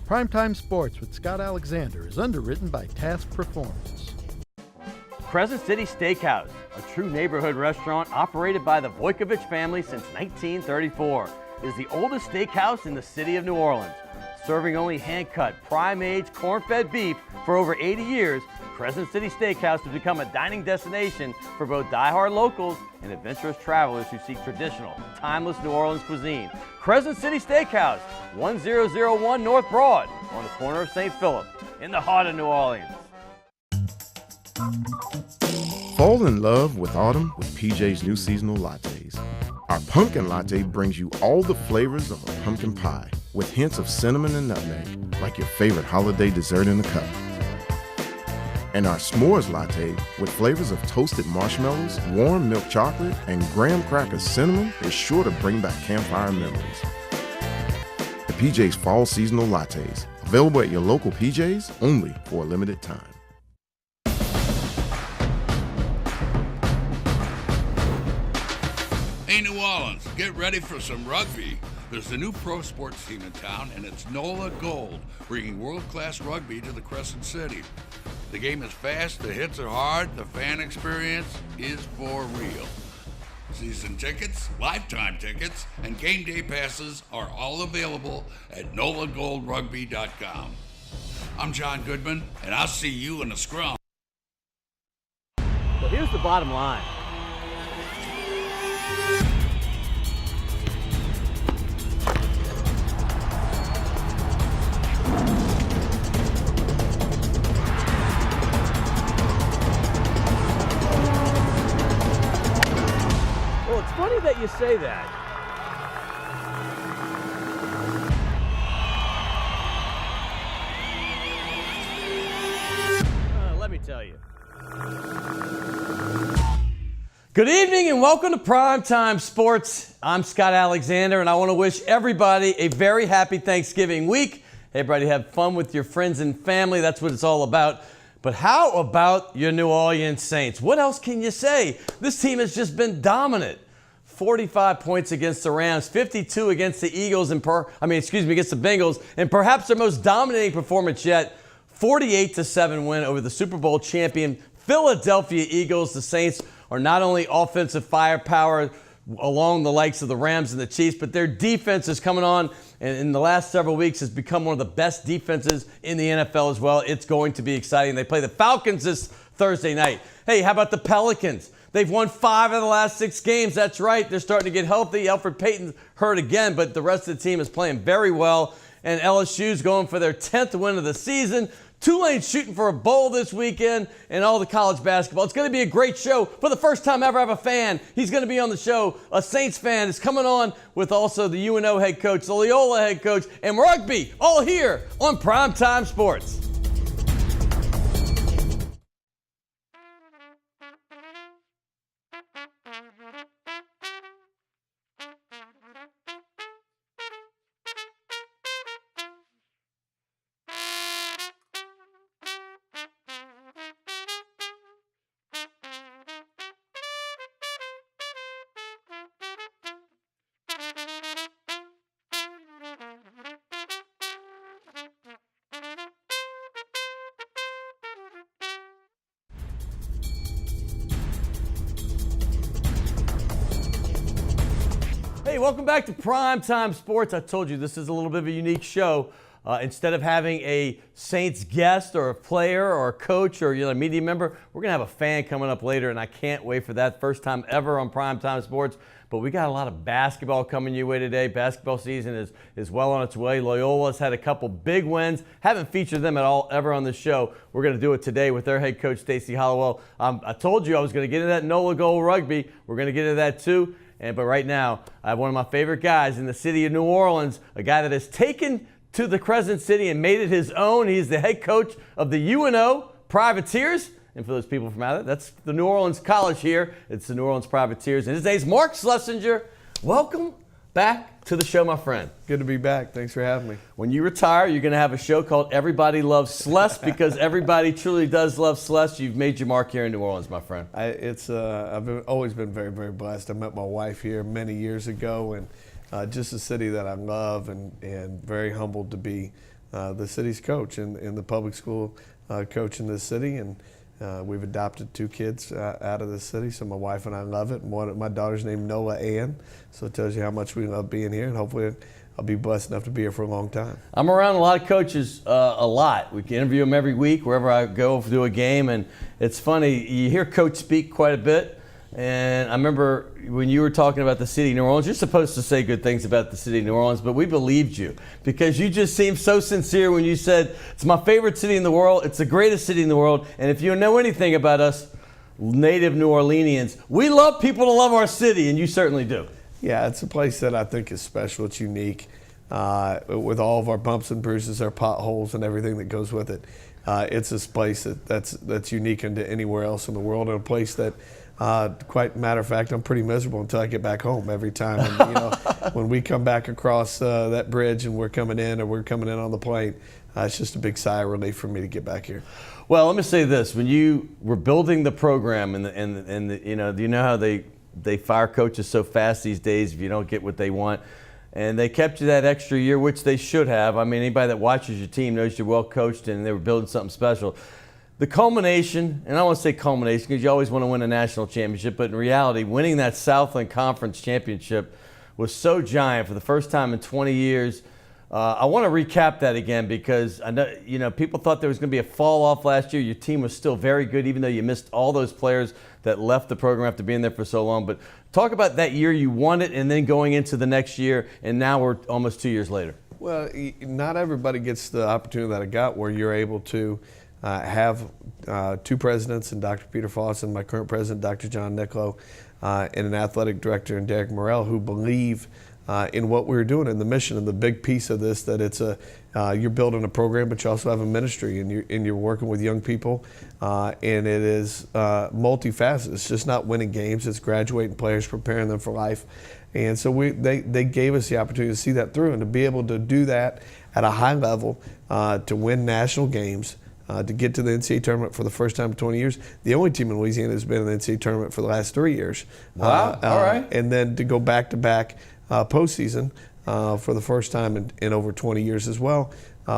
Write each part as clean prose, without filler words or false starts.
Primetime Sports with Scott Alexander is underwritten by Task Performance. Crescent City Steakhouse, a true neighborhood restaurant operated by the Vojkovic family since 1934, is the oldest steakhouse in the city of New Orleans. Serving only hand-cut, prime-aged, corn-fed beef for over 80 years, Crescent City Steakhouse has become a dining destination for both die-hard locals and adventurous travelers who seek traditional, timeless New Orleans cuisine. Crescent City Steakhouse, 1001 North Broad, on the corner of St. Philip, in the heart of New Orleans. Fall in love with autumn with PJ's new seasonal lattes. Our pumpkin latte brings you all the flavors of a pumpkin pie with hints of cinnamon and nutmeg, like your favorite holiday dessert in a cup. And our s'mores latte with flavors of toasted marshmallows, warm milk chocolate, and graham cracker cinnamon is sure to bring back campfire memories. The PJ's Fall Seasonal Lattes, available at your local PJ's only for a limited time. Hey, New Orleans, get ready for some rugby. There's a new pro sports team in town, and it's NOLA Gold, bringing world-class rugby to the Crescent City. The game is fast, the hits are hard, the fan experience is for real. Season tickets, lifetime tickets, and game day passes are all available at NOLAGoldRugby.com. I'm John Goodman, and I'll see you in the scrum. Well, here's the bottom line. Well, it's funny that you say that. Let me tell you. Good evening and welcome to Primetime Sports. I'm Scott Alexander and I want to wish everybody a very happy Thanksgiving week. Everybody have fun with your friends and family. That's what it's all about. But how about your New Orleans Saints? What else can you say? This team has just been dominant. 45 points against the Rams, 52 against the Eagles, against the Bengals, and perhaps their most dominating performance yet, 48-7 win over the Super Bowl champion Philadelphia Eagles. The Saints are not only offensive firepower along the likes of the Rams and the Chiefs, but their defense is coming on, and in the last several weeks has become one of the best defenses in the NFL as well. It's going to be exciting. They play the Falcons this Thursday night. Hey, how about the Pelicans? They've won 5 of the last 6 games. That's right. They're starting to get healthy. Elfrid Payton's hurt again, but the rest of the team is playing very well. And LSU's going for their 10th win of the season. Tulane's shooting for a bowl this weekend, and all the college basketball. It's going to be a great show. For the first time ever, I have a fan. He's going to be on the show. A Saints fan is coming on with also the UNO head coach, the Loyola head coach, and rugby, all here on Primetime Sports. Hey, welcome back to Primetime Sports. I told you this is a little bit of a unique show. Instead of having a Saints guest or a player or a coach or a media member, we're going to have a fan coming up later, and I can't wait for that. First time ever on Primetime Sports. But we got a lot of basketball coming your way today. Basketball season is well on its way. Loyola's had a couple big wins. Haven't featured them at all ever on the show. We're going to do it today with their head coach, Stacy Hollowell. I told you I was going to get into that NOLA Gold rugby. We're going to get into that too. But right now, I have one of my favorite guys in the city of New Orleans, a guy that has taken to the Crescent City and made it his own. He's the head coach of the UNO Privateers. And for those people from out there, that's the New Orleans College here. It's the New Orleans Privateers. And his name's Mark Slessinger. Welcome back to the show, my friend. Good to be back. Thanks for having me. When you retire, you're going to have a show called Everybody Loves Sless because everybody truly does love Sless. You've made your mark here in New Orleans, my friend. I've always been very, very blessed. I met my wife here many years ago, and just a city that I love, and very humbled to be the city's coach and the public school coach in this city. And we've adopted 2 kids out of the city, so my wife and I love it. And one of my daughter's named NOLA, so it tells you how much we love being here, and hopefully I'll be blessed enough to be here for a long time. I'm around a lot of coaches a lot. We can interview them every week wherever I go to a game, and it's funny, you hear Coach speak quite a bit. And I remember when you were talking about the city of New Orleans, you're supposed to say good things about the city of New Orleans, but we believed you because you just seemed so sincere when you said, it's my favorite city in the world, it's the greatest city in the world, and if you know anything about us, native New Orleanians, we love people to love our city, and you certainly do. Yeah, it's a place that I think is special, it's unique, with all of our bumps and bruises, our potholes, and everything that goes with it. It's this place that's unique into anywhere else in the world, and a place that quite matter of fact, I'm pretty miserable until I get back home every time. And, when we come back across that bridge and we're coming in on the plane, it's just a big sigh of relief for me to get back here. Well, let me say this: when you were building the program, and do you know how they fire coaches so fast these days if you don't get what they want? And they kept you that extra year, which they should have. I mean, anybody that watches your team knows you're well coached, and they were building something special. The culmination, and I want to say culmination because you always want to win a national championship, but in reality, winning that Southland Conference championship was so giant for the first time in 20 years. I want to recap that again because I know, people thought there was going to be a fall off last year. Your team was still very good, even though you missed all those players that left the program after being there for so long. But talk about that year you won it, and then going into the next year, and now we're almost 2 years later. Well, not everybody gets the opportunity that I got where you're able to have 2 presidents, and Dr. Peter Foss and my current president, Dr. John Niccolo, and an athletic director, and Derek Morrell, who believe in what we're doing and the mission and the big piece of this, that it's you're building a program, but you also have a ministry, and you're working with young people, and it is multifaceted. It's just not winning games; it's graduating players, preparing them for life. And so they gave us the opportunity to see that through, and to be able to do that at a high level, to win national games. To get to the NCAA tournament for the first time in 20 years. The only team in Louisiana that's been in the NCAA tournament for the last 3 years. Wow, all right. And then to go back-to-back postseason for the first time in over 20 years as well,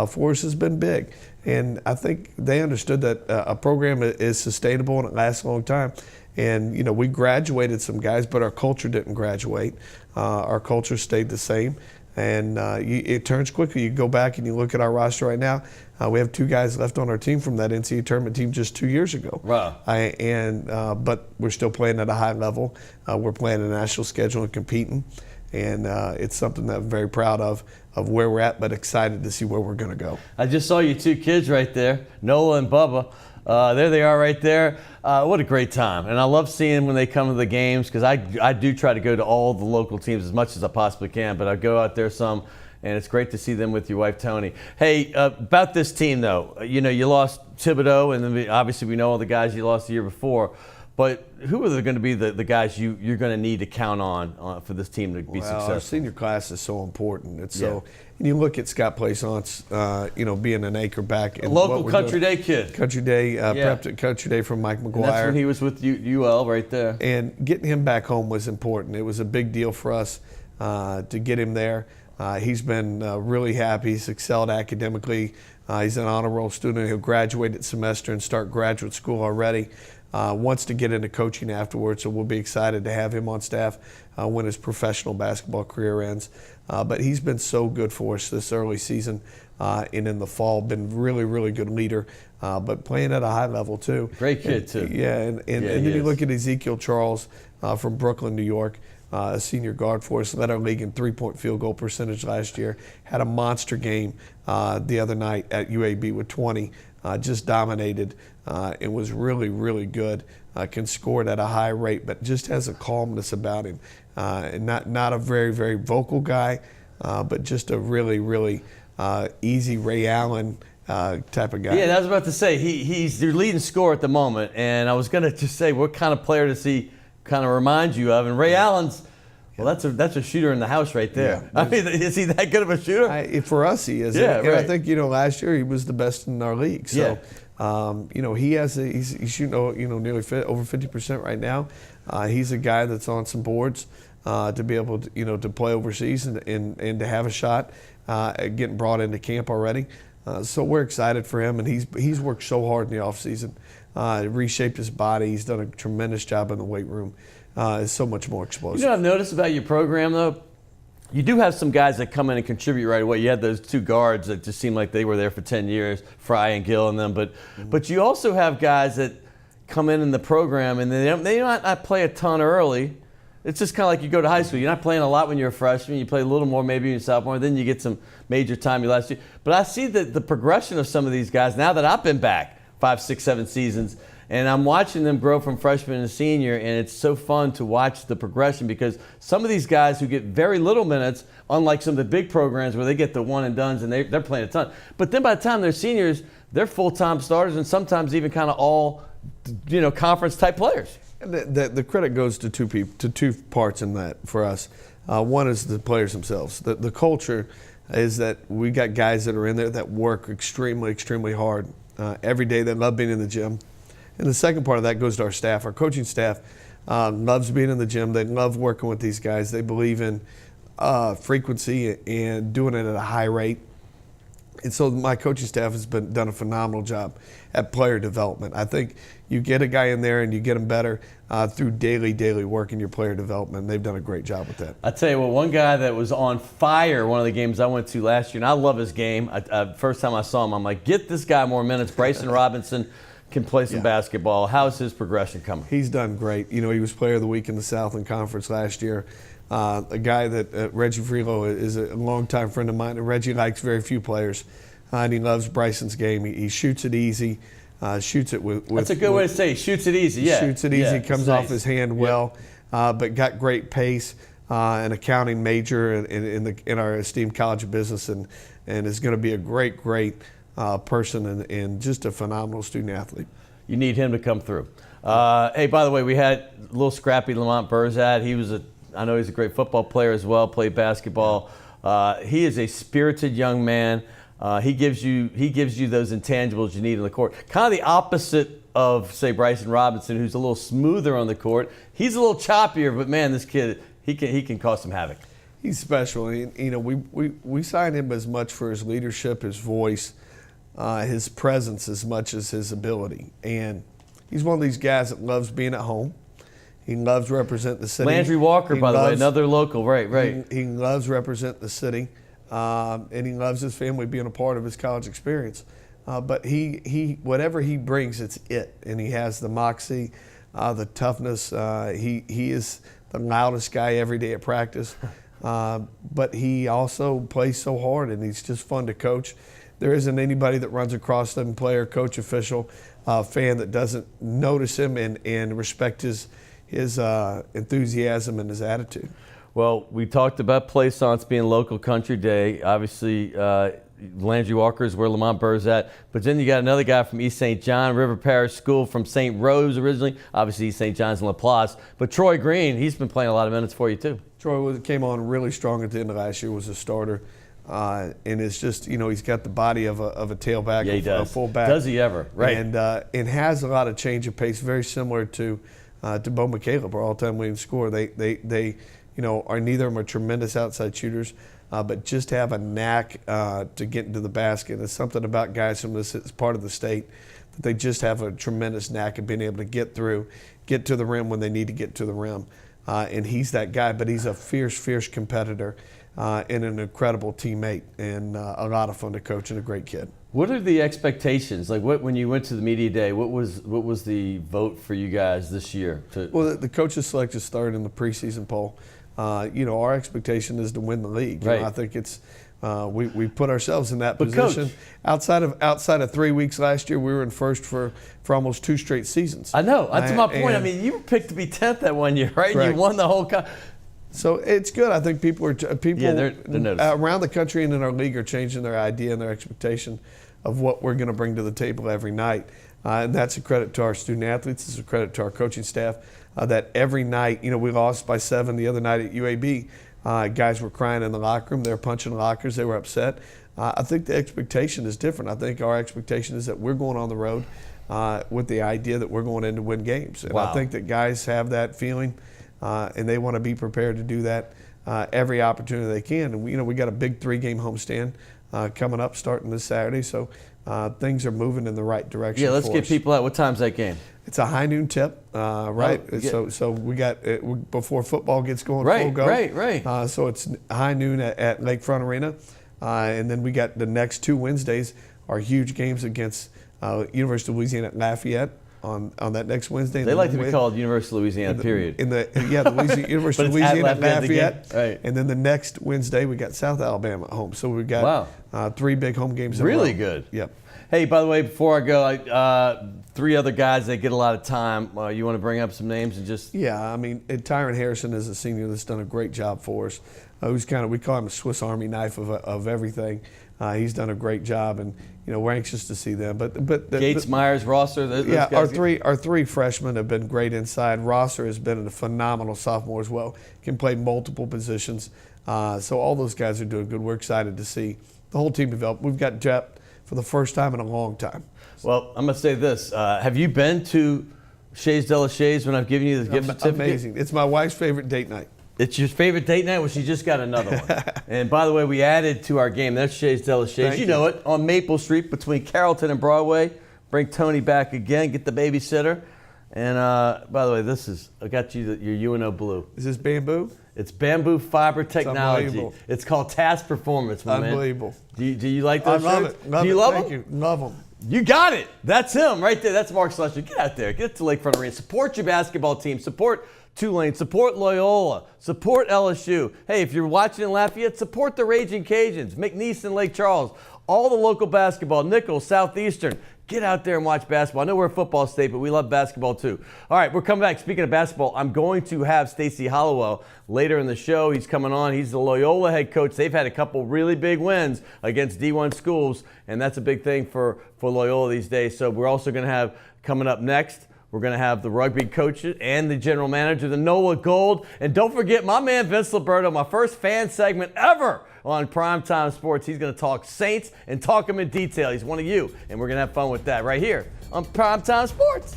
for us has been big. And I think they understood that a program is sustainable and it lasts a long time. And, we graduated some guys, but our culture didn't graduate. Our culture stayed the same. And it turns quickly. You go back and you look at our roster right now. We have 2 guys left on our team from that NCAA tournament team just 2 years ago. Wow. But we're still playing at a high level. We're playing a national schedule and competing. And it's something that I'm very proud of where we're at, but excited to see where we're going to go. I just saw your 2 kids right there, Nola and Bubba. There they are right there. What a great time. And I love seeing when they come to the games because I do try to go to all the local teams as much as I possibly can, but I go out there some, and it's great to see them with your wife, Tony. Hey, about this team, though, you lost Thibodeau, and then obviously we know all the guys you lost the year before. But who are going to be the guys you're going to need to count on for this team to be successful? Our senior class is so important. It's so. And you look at Scott Plaisance, being an anchor back. A local Country Day kid. Country Day, prepped at Country Day from Mike McGuire. And that's when he was with UL right there. And getting him back home was important. It was a big deal for us to get him there. He's been really happy. He's excelled academically. He's an honor roll student. He'll graduate at semester and start graduate school already. Wants to get into coaching afterwards, so we'll be excited to have him on staff when his professional basketball career ends. But he's been so good for us this early season and in the fall, been really, really good leader, but playing at a high level too. Great kid too. And then you look at Ezekiel Charles from Brooklyn, New York, a senior guard for us, led our league in 3-point field goal percentage last year, had a monster game the other night at UAB with 20, just dominated and was really, really good, can score it at a high rate, but just has a calmness about him. And not a very, very vocal guy, but just a really, really easy Ray Allen type of guy. Yeah, I was about to say, he's your leading scorer at the moment, and I was going to just say, what kind of player does he kind of remind you of? And Ray Allen's, well, that's a shooter in the house right there. Yeah. I mean, is he that good of a shooter? For us, he is. Yeah, and right. I think last year he was the best in our league. So, he's shooting nearly over 50% right now. He's a guy that's on some boards to be able to to play overseas and to have a shot. getting brought into camp already. So we're excited for him, and he's worked so hard in the offseason. Reshaped his body. He's done a tremendous job in the weight room. It's so much more explosive. You know what I've noticed about your program, though? You do have some guys that come in and contribute right away. You had those 2 guards that just seemed like they were there for 10 years, Fry and Gill and them. But you also have guys that come in the program and they don't play a ton early. It's just kind of like you go to high school. You're not playing a lot when you're a freshman. You play a little more maybe in your sophomore. Then you get some major time your last year. But I see the progression of some of these guys now that I've been back 5, 6, 7 seasons. And I'm watching them grow from freshman to senior, and it's so fun to watch the progression because some of these guys who get very little minutes, unlike some of the big programs where they get the one and dones and they're playing a ton. But then by the time they're seniors, they're full-time starters and sometimes even kind of all, conference type players. The credit goes to two parts in that for us. One is the players themselves. The culture is that we got guys that are in there that work extremely, extremely hard every day. They love being in the gym. And the second part of that goes to our staff. Our coaching staff loves being in the gym. They love working with these guys. They believe in frequency and doing it at a high rate. And so my coaching staff has done a phenomenal job at player development. I think you get a guy in there and you get him better through daily work in your player development. They've done a great job with that. I tell you what, one guy that was on fire one of the games I went to last year, and I love his game. First time I saw him, I'm like, get this guy more minutes. Bryson Robinson can play some basketball. How's his progression coming? He's done great. He was Player of the Week in the Southland Conference last year. A guy that Reggie Freelo is a longtime friend of mine. And Reggie likes very few players, and he loves Bryson's game. He shoots it easy, shoots it with. That's a good way to say. He shoots it easy. Yeah, shoots it easy. Comes off his hand well, but got great pace. An accounting major in our esteemed College of Business, and is going to be a great person and just a phenomenal student athlete. You need him to come through. Hey, by the way, we had a little scrappy Lamont Burzat. I know he's a great football player as well, played basketball. He is a spirited young man. He gives you those intangibles you need on the court. Kind of the opposite of, say, Bryson Robinson, who's a little smoother on the court. He's a little choppier, but man, this kid, he can cause some havoc. He's special. We signed him as much for his leadership, his voice, his presence as much as his ability. And he's one of these guys that loves being at home. He loves representing the city. Landry Walker, by the way, another local, right. He loves representing the city, and he loves his family being a part of his college experience. But he whatever he brings, it's it. And he has the moxie, the toughness. He is the loudest guy every day at practice. But he also plays so hard, and he's just fun to coach. There isn't anybody that runs across them, player, coach, official, fan, that doesn't notice him and respect his enthusiasm and his attitude. Well, we talked about Plaisance being local country day. Obviously, Landry Walker is where Lamont Burr's at. But then you got another guy from East St. John, River Parish School from St. Rose originally. Obviously, East St. John's and LaPlace. But Troy Green, he's been playing a lot of minutes for you too. Troy came on really strong at the end of last year, was a starter. And it's just, he's got the body of a tailback, a fullback. Does he ever? Right. And has a lot of change of pace, very similar to Bo McCaleb, our all-time leading scorer. They are neither of them are tremendous outside shooters, but just have a knack to get into the basket. It's something about guys from this part of the state that they just have a tremendous knack of being able to get to the rim when they need to get to the rim. And he's that guy, but he's a fierce competitor. And an incredible teammate, and a lot of fun to coach, and a great kid. What are the expectations? Like, when you went to the media day, what was the vote for you guys this year? Well, the coaches selected third in the preseason poll. Our expectation is to win the league. Right. I think it's we put ourselves in that position. Coach, outside of 3 weeks last year, we were in first for almost 2 straight seasons. I know. That's my point. I mean, you were picked to be 10th that one year, right? Correct. You won the whole. So it's good. I think people they're around the country and in our league are changing their idea and their expectation of what we're going to bring to the table every night. And that's a credit to our student athletes. It's a credit to our coaching staff that every night, we lost by 7 the other night at UAB. Guys were crying in the locker room. They were punching lockers. They were upset. I think the expectation is different. I think our expectation is that we're going on the road with the idea that we're going in to win games. And I think that guys have that feeling. And they want to be prepared to do that. every opportunity they can. And we got a big 3-game homestand coming up starting this Saturday, so things are moving in the right direction. Yeah, let's for get us. people out. What time's that game? It's a high noon tip, right? So we got before football gets going full go. Right. So it's high noon at Lakefront Arena, and then we got the next 2 Wednesdays are huge games against University of Louisiana at Lafayette on that next Wednesday. They like to be called University of Louisiana, period. The University of Louisiana at Lafayette. Right. And then the next Wednesday we got South Alabama at home. So we got 3 big home games. Really good. Yep. Hey, by the way, before I go, 3 other guys that get a lot of time. You want to bring up some names and just? Yeah, I mean, Tyron Harrison is a senior that's done a great job for us. Who's we call him a Swiss Army knife of everything. He's done a great job, and we're anxious to see them. But Gates, Myers, Rosser. Those guys our three freshmen have been great inside. Rosser has been a phenomenal sophomore as well. Can play multiple positions. So all those guys are doing good. We're excited to see the whole team develop. We've got depth for the first time in a long time. Well, I'm going to say this. Have you been to Shays de la Shays when I've given you the gift certificate? Amazing. It's my wife's favorite date night. It's your favorite date night? Well, she just got another one. And by the way, we added to our game. That's Shays de la Shays. Thank you. Know it. On Maple Street between Carrollton and Broadway. Bring Tony back again. Get the babysitter. And by the way, I got you your UNO blue. Is this bamboo? It's bamboo fiber technology. It's called Task Performance, my man. Unbelievable. Do you like those I love shirts? it. Do you love them? Thank you. Love them. You got it. That's him right there. That's Mark Slessinger. Get out there. Get to Lakefront Arena. Support your basketball team. Support Tulane. Support Loyola. Support LSU. Hey, if you're watching in Lafayette, support the Raging Cajuns, McNeese and Lake Charles, all the local basketball, Nichols, Southeastern. Get out there and watch basketball. I know we're a football state, but we love basketball too. All right, we're coming back. Speaking of basketball, I'm going to have Stacy Hollowell later in the show. He's coming on. He's the Loyola head coach. They've had a couple really big wins against D1 schools, and that's a big thing for Loyola these days. So we're also going to have, coming up next, we're going to have the rugby coach and the general manager, the NOLA Gold. And don't forget, my man Vince Liberto, my first fan segment ever on Primetime Sports. He's going to talk Saints and talk them in detail. He's one of you, and we're going to have fun with that right here on Primetime Sports.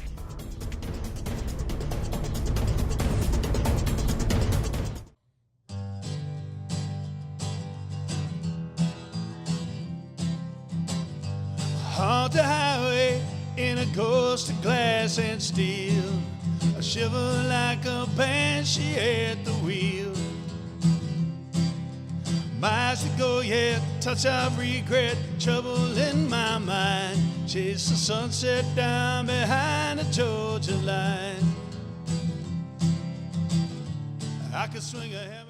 On the highway in a ghost of glass and steel, I shiver like a banshee at the wheel. Miles to go yet, touch of regret, trouble in my mind. Chase the sunset down behind the Georgia line. I could swing a hammer.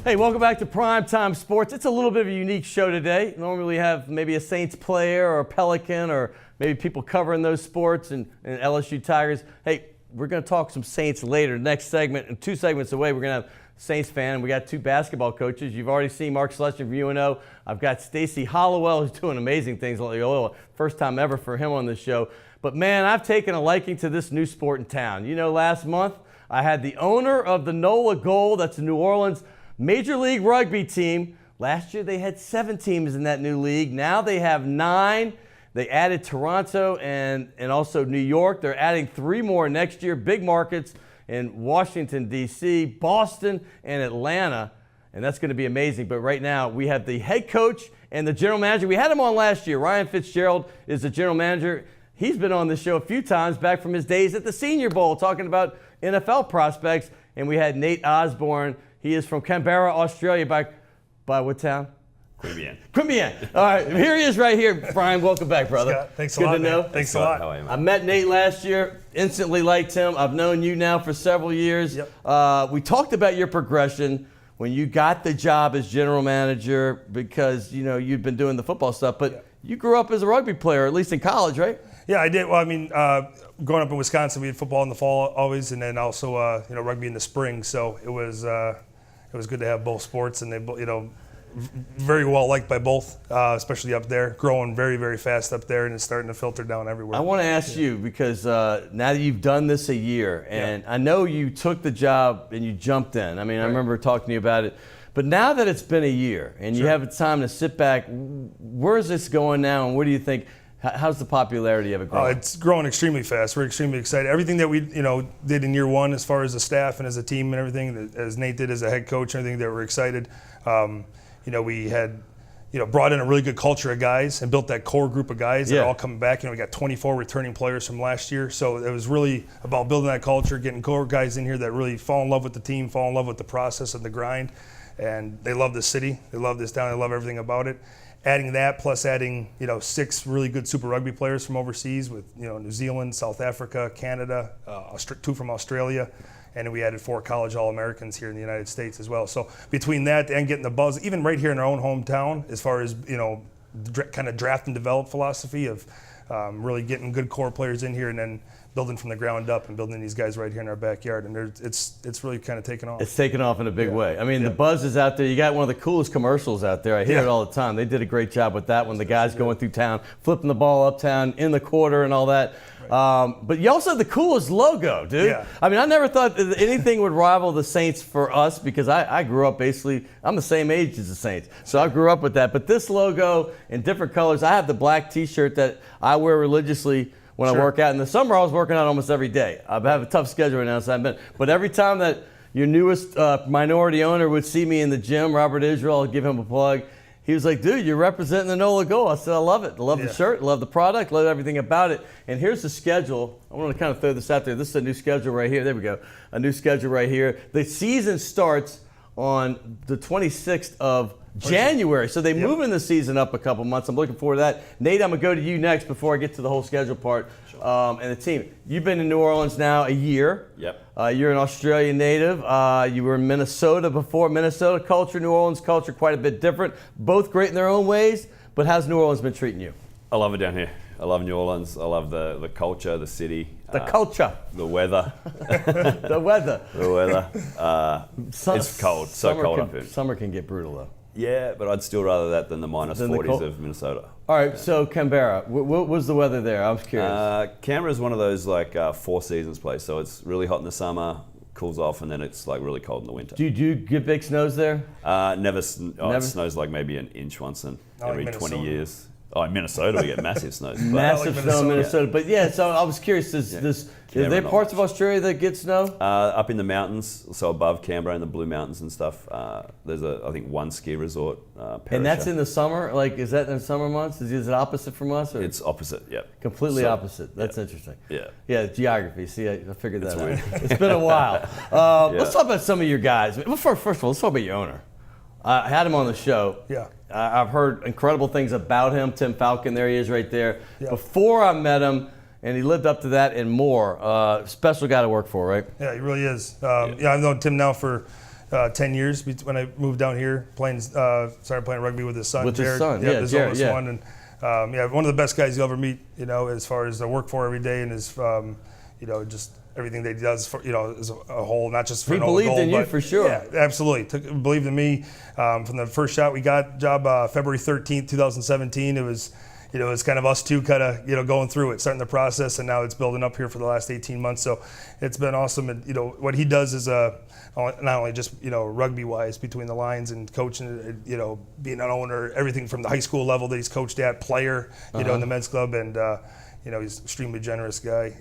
Hey, welcome back to Primetime Sports. It's a little bit of a unique show today. Normally we have maybe a Saints player or a Pelican or maybe people covering those sports and LSU Tigers. Hey, we're going to talk some Saints later. Next segment, and 2 segments away, we're going to have Saints fan. We got 2 basketball coaches. You've already seen Mark Slessinger from UNO. I've got Stacy Hollowell, who's doing amazing things at Loyola. First time ever for him on this show. But man, I've taken a liking to this new sport in town. Last month I had the owner of the NOLA Gold. That's the New Orleans Major League Rugby team. Last year they had 7 teams in that new league. Now they have 9. They added Toronto and also New York. They're adding 3 more next year. Big markets in Washington, D.C., Boston, and Atlanta. And that's going to be amazing. But right now we have the head coach and the general manager. We had him on last year. Ryan Fitzgerald is the general manager. He's been on the show a few times back from his days at the Senior Bowl talking about NFL prospects. And we had Nate Osborne. He is from Canberra, Australia. By what town? Queanbeyan. All right, here he is right here. Brian, welcome back, brother. Scott, thanks a Good lot, to know. man. Thanks a lot. I met Nate last year, instantly liked him. I've known you now for several years. Yep. We talked about your progression when you got the job as general manager because, you'd been doing the football stuff, but you grew up as a rugby player, at least in college, right? Yeah, I did. Well, I mean, growing up in Wisconsin, we had football in the fall always, and then also, rugby in the spring. So it was good to have both sports, and they, very well liked by both, especially up there. Growing very, very fast up there, and it's starting to filter down everywhere. I want to ask you because now that you've done this a year, and I know you took the job and you jumped in. I mean, I remember talking to you about it. But now that it's been a year and you have time to sit back, where is this going now, and what do you think? How's the popularity of it growing? It's growing extremely fast. We're extremely excited. Everything that we did in year one, as far as the staff and as a team and everything, as Nate did as a head coach and everything, that we're excited. We had brought in a really good culture of guys and built that core group of guys that are all coming back. We got 24 returning players from last year. So it was really about building that culture, getting core guys in here that really fall in love with the team, fall in love with the process and the grind. And they love the city. They love this town. They love everything about it. Adding that, plus adding 6 really good Super Rugby players from overseas with New Zealand, South Africa, Canada, 2 from Australia. And we added 4 college All-Americans here in the United States as well. So between that and getting the buzz, even right here in our own hometown, as far as kind of draft and develop philosophy of really getting good core players in here and then building from the ground up and building these guys right here in our backyard. And it's really kind of taken off. It's taken off in a big way. I mean, the buzz is out there. You got one of the coolest commercials out there. I hear it all the time. They did a great job with that when the guys going through town, flipping the ball uptown in the quarter and all that. But you also have the coolest logo, dude. Yeah. I mean, I never thought that anything would rival the Saints for us because I grew up basically, I'm the same age as the Saints. So I grew up with that. But this logo in different colors, I have the black T-shirt that I wear religiously when I work out. In the summer, I was working out almost every day. I have a tough schedule right now, so I've been. But every time that your newest minority owner would see me in the gym, Robert Israel, I'll give him a plug. He was like, dude, you're representing the NOLA goal. I said, I love it. I love the shirt, love the product, love everything about it. And here's the schedule. I want to kind of throw this out there. This is a new schedule right here. There we go. A new schedule right here. The season starts on the 26th of January. So they moving the season up a couple months. I'm looking forward to that. Nate, I'm going to go to you next before I get to the whole schedule part and the team. You've been in New Orleans now a year. Yep. You're an Australian native. You were in Minnesota before. Minnesota culture, New Orleans culture, quite a bit different. Both great in their own ways, but how's New Orleans been treating you? I love it down here. I love New Orleans. I love the culture, the city. The culture. The weather. The weather. The weather. It's cold. So cold up here. Summer can get brutal, though. Yeah, but I'd still rather that than the minus 40s of Minnesota. All right, so Canberra, what was the weather there? I was curious. Canberra is one of those like 4 seasons place. So it's really hot in the summer, cools off, and then it's like really cold in the winter. Do you get big snows there? Never. It snows like maybe an inch once in every 20 years. Oh, in Minnesota we get massive snows. Massive snow in Minnesota. But yeah, so I was curious, is there parts of Australia that get snow? Up in the mountains, so above Canberra in the Blue Mountains and stuff, there's I think one ski resort. And that's in the summer? Like, is that in the summer months? Is it opposite from us? Or? It's opposite, yeah. Completely opposite. That's interesting. Yeah. Yeah, geography. See, I figured that out. It's been a while. Let's talk about some of your guys. Well, first of all, let's talk about your owner. I had him on the show. Yeah. I've heard incredible things about him. Tim Falcon, there he is right there. Yeah. Before I met him, and he lived up to that and more. Special guy to work for, right? Yeah, he really is. I've known Tim now for 10 years. When I moved down here, started playing rugby with his son, Jared. His son, his Jared, oldest one. And one of the best guys you'll ever meet, as far as I work for every day and his, just everything that he does for, as a whole, not just for he an old believed goal, in you but, for sure. Yeah, absolutely. Believed in me from the first shot we got. Job February 13th, 2017. It was kind of us two kind of going through it, starting the process, and now it's building up here for the last 18 months. So it's been awesome. And what he does is not only just rugby wise between the lines and coaching, being an owner, everything from the high school level that he's coached at, player, in the men's club, and he's an extremely generous guy.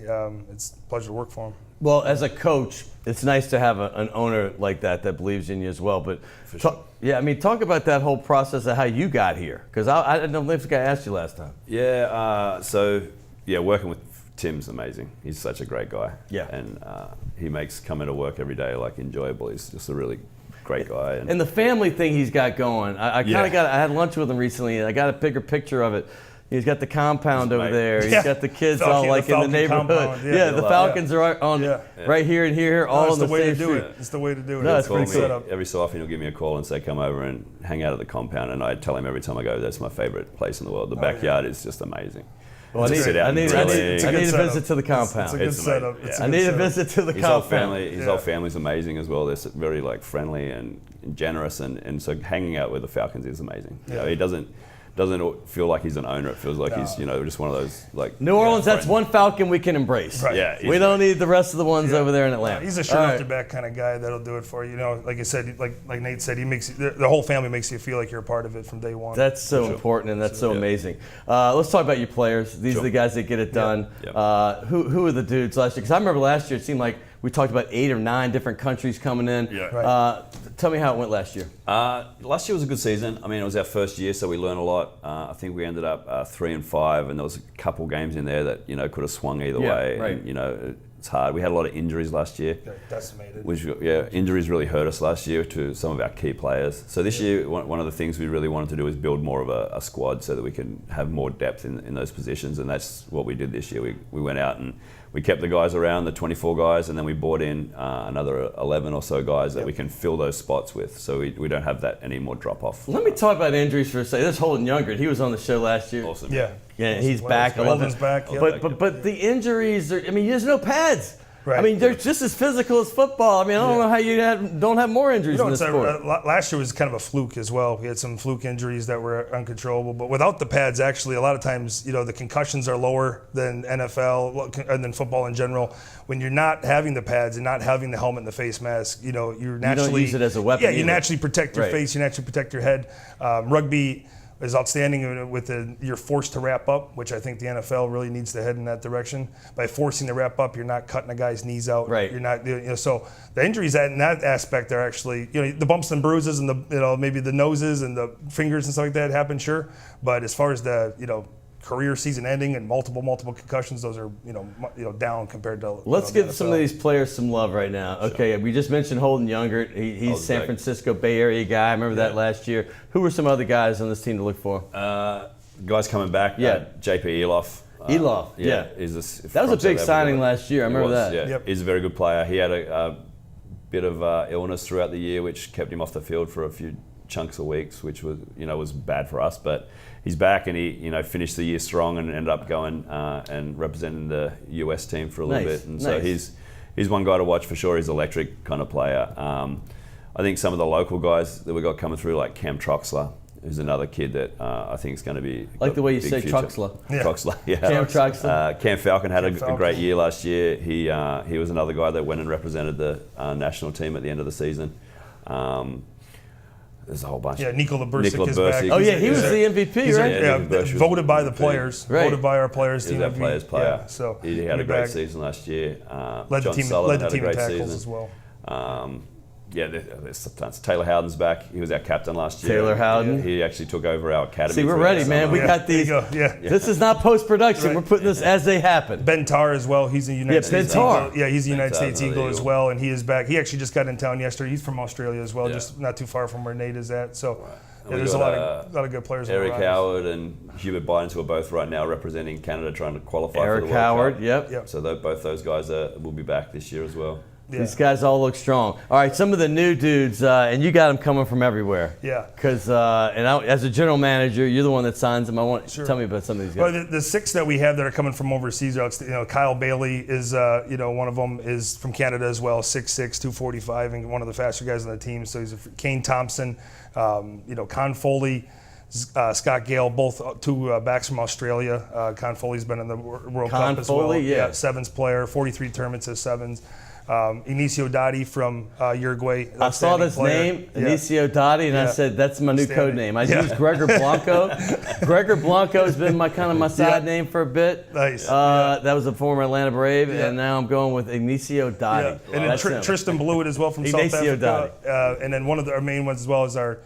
It's a pleasure to work for him. Well, as a coach, it's nice to have an owner like that believes in you as well. But talk about that whole process of how you got here, because I don't think I asked you last time. Yeah. Working with Tim's amazing. He's such a great guy. Yeah. And he makes coming to work every day enjoyable. He's just a really great guy. And the family thing he's got going, I had lunch with him recently, and I got a bigger picture of it. He's got the compound over there. He's got the kids all like in the neighborhood. The Falcons are on right here and here, all in the same street. It's the way to do it. No, it's pretty cool. Every so often he'll give me a call and say, come over and hang out at the compound. And I tell him every time I go, that's my favorite place in the world. The backyard is just amazing. Well, I need a visit to the compound. It's a good setup. I need a visit to the compound. His whole family's amazing as well. They're very friendly and generous, and so hanging out with the Falcons is amazing. He doesn't doesn't feel like he's an owner. It feels like he's just one of those like. New Orleans, that's one Falcon we can embrace. Right. Yeah, we don't need the rest of the ones over there in Atlanta. He's a sure off the back kind of guy that'll do it for you. Like I said, like Nate said, he makes the whole family makes you feel like you're a part of it from day one. That's so important, and that's so amazing. Let's talk about your players. These are the guys that get it done. Who are the dudes last year? Because I remember last year it seemed like we talked about 8 or 9 different countries coming in. Tell me how it went last year. Last year was a good season. I mean, it was our first year, so we learned a lot. I think we ended up 3-5, and there was a couple games in there that could have swung either way. Right. And, it's hard. We had a lot of injuries last year. Decimated. Which injuries really hurt us last year to some of our key players. So this year, one of the things we really wanted to do is build more of a squad so that we can have more depth in those positions, and that's what we did this year. We went out and we kept the guys around, the 24 guys, and then we brought in another 11 or so guys that we can fill those spots with, so we don't have that any more drop off. Let me talk about injuries for a second. There's Holden Younger. He was on the show last year. Awesome. Yeah, he's back. Holden's back. But the injuries are, I mean, there's no pads. Right. I mean, they're just as physical as football. I mean, I don't know how you don't have more injuries in this sport. Last year was kind of a fluke as well. We had some fluke injuries that were uncontrollable. But without the pads, actually, a lot of times, the concussions are lower than NFL and than football in general. When you're not having the pads and not having the helmet and the face mask, you're naturally. You don't use it as a weapon. Yeah, you naturally protect your face. You naturally protect your head. Rugby is outstanding with you're forced to wrap up, which I think the NFL really needs to head in that direction. By forcing to wrap up, you're not cutting a guy's knees out. Right. You're not, so the injuries in that aspect are actually, the bumps and bruises and the, maybe the noses and the fingers and stuff like that happen, sure. But as far as the, career season ending and multiple concussions, those are down compared to. Let's give some of these players some love right now. Okay, we just mentioned Holden Younger. He's San Francisco Bay Area guy. I remember that last year. Who were some other guys on this team to look for? Guys coming back. JP Eloff. That was a big signing last year. I remember that. Yeah, he's a very good player. He had a bit of illness throughout the year, which kept him off the field for a few chunks of weeks, which was was bad for us. But he's back, and he finished the year strong and ended up going and representing the US team for a little bit. And so he's one guy to watch for sure. He's an electric kind of player. I think some of the local guys that we got coming through, like Cam Troxler, who's another kid that I think is going to be like the way you say future. Troxler. Troxler, Cam Troxler. Cam Falcon had a great year last year. He was another guy that went and represented the national team at the end of the season. There's a whole bunch. Yeah, Nikola Bursic is back. Oh yeah, he was the MVP, right? Voted by the players. Right. Voted by our players. He was our players player. Yeah, so he had a great season last year. Led the team in tackles season as well. There's tons. Taylor Howden's back. He was our captain last year. Taylor Howden. He actually took over our academy. See, we're ready, man. We got these. This is not post-production. We're putting this as they happen. Ben Tarr as well. He's a United States Tar. Eagle. Yeah, he's a United States Eagle as well, and he is back. He actually just got in town yesterday. He's from Australia as well, just not too far from where Nate is at. So there's a lot of good players. Eric Howard and Hubert Bidens, who are both right now representing Canada, trying to qualify for the World Cup. Eric Howard, yep. So both those guys will be back this year as well. Yeah. These guys all look strong. All right, some of the new dudes, and you got them coming from everywhere. Yeah. Because as a general manager, you're the one that signs them. Tell me about some of these guys. Well, the 6 that we have that are coming from overseas, Kyle Bailey is, one of them is from Canada as well, 6'6", 245, and one of the faster guys on the team. So he's Kane Thompson, Con Foley, Scott Gale, both 2 backs from Australia. Con Foley's been in the World Cup as well. Yeah, sevens player, 43 tournaments as sevens. Inicio Dadi from Uruguay. I saw this name, Inicio Dadi, and I said, that's my new code name. I used Gregor Blanco. Gregor Blanco has been my side name for a bit. Nice. That was a former Atlanta Brave, and now I'm going with Inicio Dadi. Yeah. And then Tristan Blewett as well from South Africa. And then one of our main ones as well is our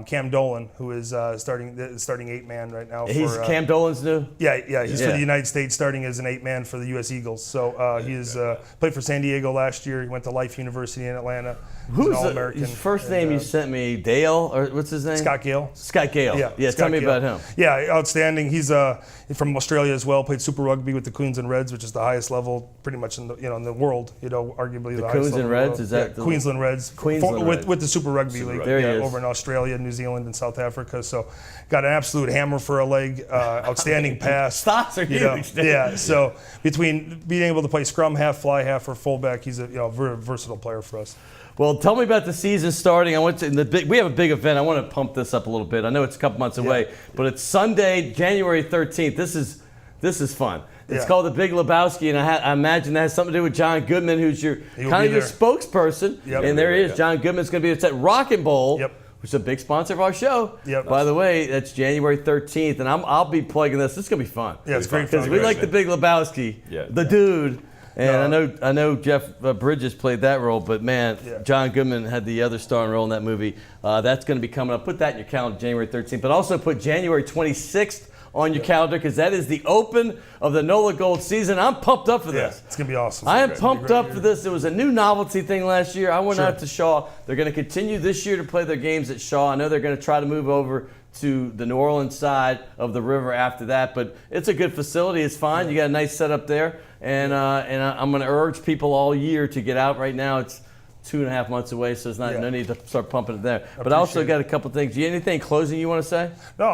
Cam Dolan, who is starting 8-man right now. He's Cam Dolan's new? Yeah. He's for the United States, starting as an 8-man for the U.S. Eagles. So he is played for San Diego last year. He went to Life University in Atlanta. Who's his first name you sent me? Dale, or what's his name? Scott Gale. Scott Gale. Yeah. Tell me about him. Yeah, outstanding. He's from Australia as well. Played Super Rugby with the Queensland Reds, which is the highest level pretty much in the in the world. Arguably the highest Queensland level. Reds, is that the Queensland Reds? With the Super Rugby League over in Australia, New Zealand, and South Africa. So got an absolute hammer for a leg. Outstanding pass. Stats are huge. Yeah. So between being able to play scrum half, fly half, or fullback, he's a very versatile player for us. Well, tell me about the season starting. We have a big event. I want to pump this up a little bit. I know it's a couple months away, but it's Sunday, January 13th. This is fun. It's called the Big Lebowski, and I imagine that has something to do with John Goodman, who's your spokesperson. Yep. And there he is. John Goodman's going to be at Rockin' Bowl. Yep. Which is a big sponsor of our show. Yep. By the way, that's January 13th, and I'll be plugging this. This is gonna be fun. Yeah, it's great because we like the Big Lebowski, the dude. And I know Jeff Bridges played that role, but man, John Goodman had the other starring role in that movie. That's going to be coming up. Put that in your calendar, January 13th, but also put January 26th on your calendar because that is the open of the NOLA Gold season. I'm pumped up for this. It's going to be awesome. I am pumped up for this. It was a new novelty thing last year. I went out to Shaw. They're going to continue this year to play their games at Shaw. I know they're going to try to move over to the New Orleans side of the river after that, but it's a good facility. It's fine. You got a nice setup there, and I'm going to urge people all year to get out. Right now, it's 2.5 months away, so there's no need to start pumping it there. But I also got a couple things. Do you have anything closing you want to say? No,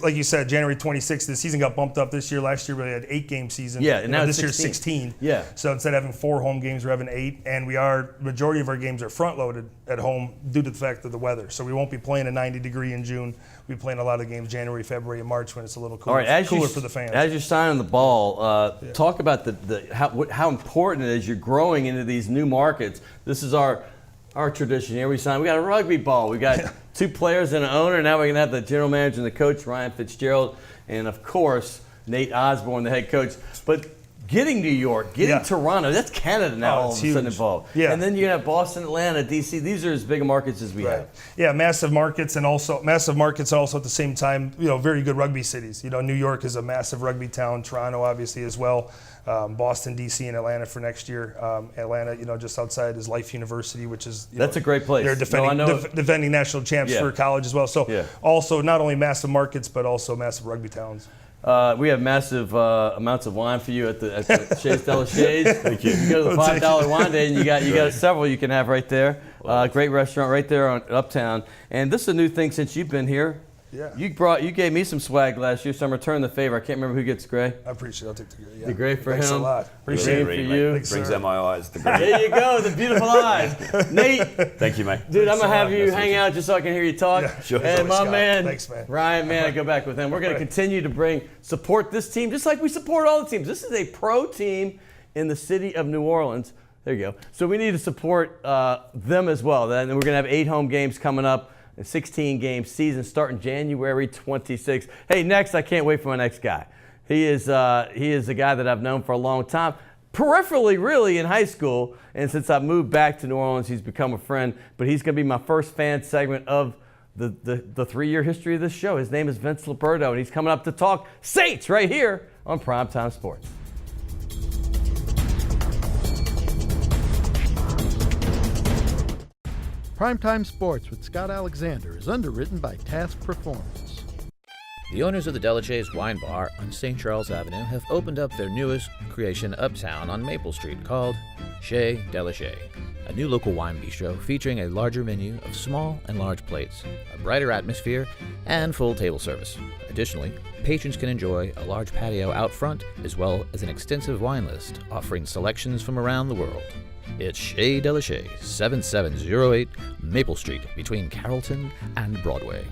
like you said, January 26th, the season got bumped up this year. Last year we had 8-game season. Yeah, and now this year's 16. Yeah. So instead of having 4 home games, we're having 8, and majority of our games are front-loaded at home due to the fact of the weather. So we won't be playing a 90-degree in June. We'll be playing a lot of games January, February, and March when it's a little cooler, cooler for the fans. As you're signing the ball, talk about how important it is. You're growing into these new markets. This is our tradition here. We got a rugby ball. We got 2 players and an owner. Now we're going to have the general manager and the coach, Ryan Fitzgerald, and of course, Nate Osborne, the head coach. But getting New York, getting Toronto, that's Canada now all of a sudden involved. Yeah. And then you're going to have Boston, Atlanta, D.C. These are as big a markets as we have. Yeah, massive markets and also at the same time, very good rugby cities. New York is a massive rugby town. Toronto, obviously, as well. Boston, D.C., and Atlanta for next year. Atlanta, just outside is Life University, which is that's a great place. They're defending national champs for college as well. So also not only massive markets, but also massive rugby towns. We have massive amounts of wine for you at the Chez de la Chez. Thank you. You go to the $5 wine day, and you got several you can have right there. Great restaurant right there on Uptown. And this is a new thing since you've been here. Yeah. You gave me some swag last year, so I'm returning the favor. I can't remember who gets gray. I appreciate it. I'll take the gray. Yeah. The gray for Thanks him. a lot. Appreciate it for you. Brings out my eyes. The gray. There you go, the beautiful eyes. Nate. Thank you, mate. Dude, I'm going to have you hang out just so I can hear you talk. Yeah, sure. And my man, thanks, man. Ryan, I go back with him. We're going to continue to support this team just like we support all the teams. This is a pro team in the city of New Orleans. There you go. So we need to support them as well. Then we're going to have 8 home games coming up. A 16-game season starting January 26th. Hey, next, I can't wait for my next guy. He is a guy that I've known for a long time, peripherally really in high school, and since I moved back to New Orleans, he's become a friend. But he's going to be my first fan segment of the 3-year history of this show. His name is Vince Liberto, and he's coming up to talk Saints right here on Primetime Sports. Primetime Sports with Scott Alexander is underwritten by Task Performance. The owners of the Delachey's Wine Bar on St. Charles Avenue have opened up their newest creation uptown on Maple Street called Chez Delachey, a new local wine bistro featuring a larger menu of small and large plates, a brighter atmosphere, and full table service. Additionally, patrons can enjoy a large patio out front as well as an extensive wine list offering selections from around the world. It's Chez Delachey, 7708 Maple Street between Carrollton and Broadway.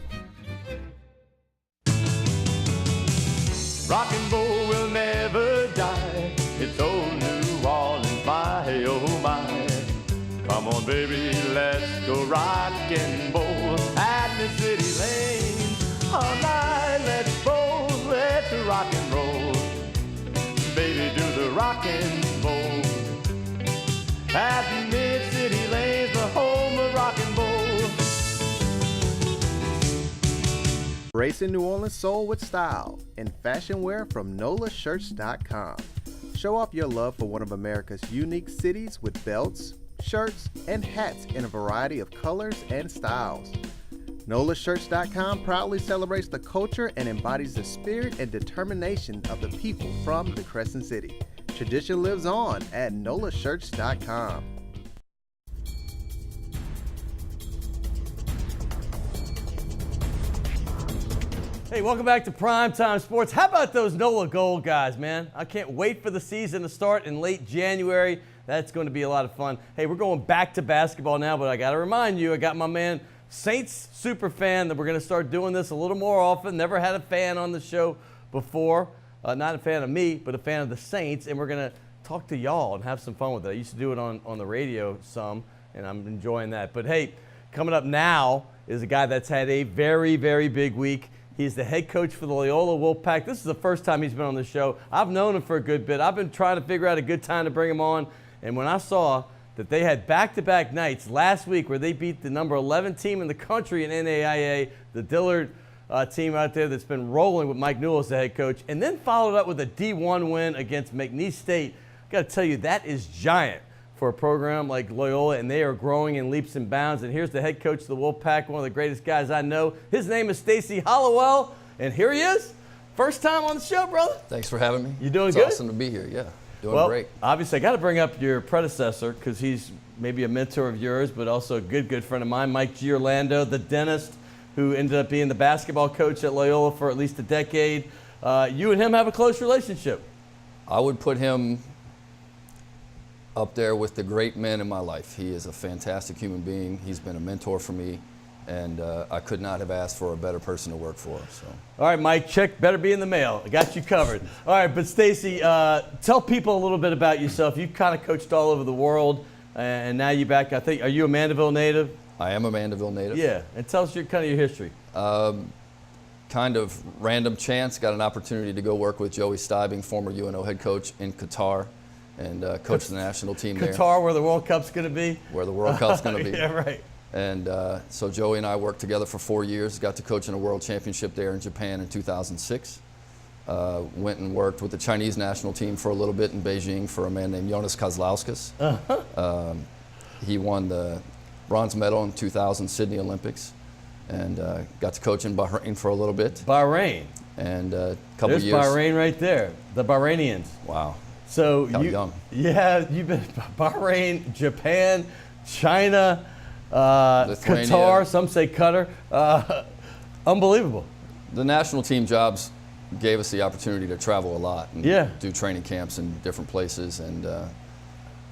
Rock and roll will never die. It's old New Orleans, my oh my. Come on, baby, let's go rock and roll at the city lane. All night, let's roll, let's rock and roll. Baby, do the rock and roll. At the Mid-City Lanes, the home of rock and roll. Embracing New Orleans soul with style and fashion wear from NOLAshirts.com. Show off your love for one of America's unique cities with belts, shirts, and hats in a variety of colors and styles. NOLAshirts.com proudly celebrates the culture and embodies the spirit and determination of the people from the Crescent City. Tradition lives on at NOLAshirts.com. Hey, welcome back to Primetime Sports. How about those NOLA Gold guys, man? I can't wait for the season to start in late January. That's going to be a lot of fun. Hey, we're going back to basketball now, but I got to remind you, I got my man Saints super fan that we're going to start doing this a little more often. Never had a fan on the show before. Not a fan of me, but a fan of the Saints, and we're going to talk to y'all and have some fun with it. I used to do it on the radio some, and I'm enjoying that. But hey, coming up now is a guy that's had a very, very big week. He's the head coach for the Loyola Wolfpack. This is the first time he's been on the show. I've known him for a good bit. I've been trying to figure out a good time to bring him on. And when I saw that they had back-to-back nights last week where they beat the number 11 team in the country in NAIA, the Dillard team out there that's been rolling with Mike Newell as the head coach, and then followed up with a D1 win against McNeese State, I got to tell you, that is giant for a program like Loyola, and they are growing in leaps and bounds. And here's the head coach of the Wolfpack, one of the greatest guys I know. His name is Stacy Hollowell, and here he is. First time on the show, brother. Thanks for having me. You doing it's good? It's awesome to be here, yeah. Doing well, great. Obviously, I got to bring up your predecessor because he's maybe a mentor of yours, but also a good friend of mine, Mike Giorlando, the dentist who ended up being the basketball coach at Loyola for at least a decade. You and him have a close relationship. I would put him up there with the great men in my life. He is a fantastic human being. He's been a mentor for me, and I could not have asked for a better person to work for. So. All right, Mike, check better be in the mail. I got you covered. All right, but Stacy, tell people a little bit about yourself. You've kind of coached all over the world, and now you're back. I think, are you a Mandeville native? I am a Mandeville native. Yeah, and tell us your history. Kind of random chance, got an opportunity to go work with Joey Steibing, former UNO head coach in Qatar, and coach the national team there. Qatar, where the World Cup's going to be? Where the World Cup's going to be. Yeah, right. And so Joey and I worked together for 4 years, got to coach in a world championship there in Japan in 2006. Went and worked with the Chinese national team for a little bit in Beijing for a man named Jonas Kozlauskas. He won the bronze medal in 2000 Sydney Olympics, and got to coach in Bahrain for a little bit. Bahrain. And a couple There's years. Bahrain right there, the Bahrainians. Wow. So How young. Yeah, you've been Bahrain, Japan, China, Lithuania. Qatar, some say Qatar. Unbelievable. The national team jobs gave us the opportunity to travel a lot and do training camps in different places, and a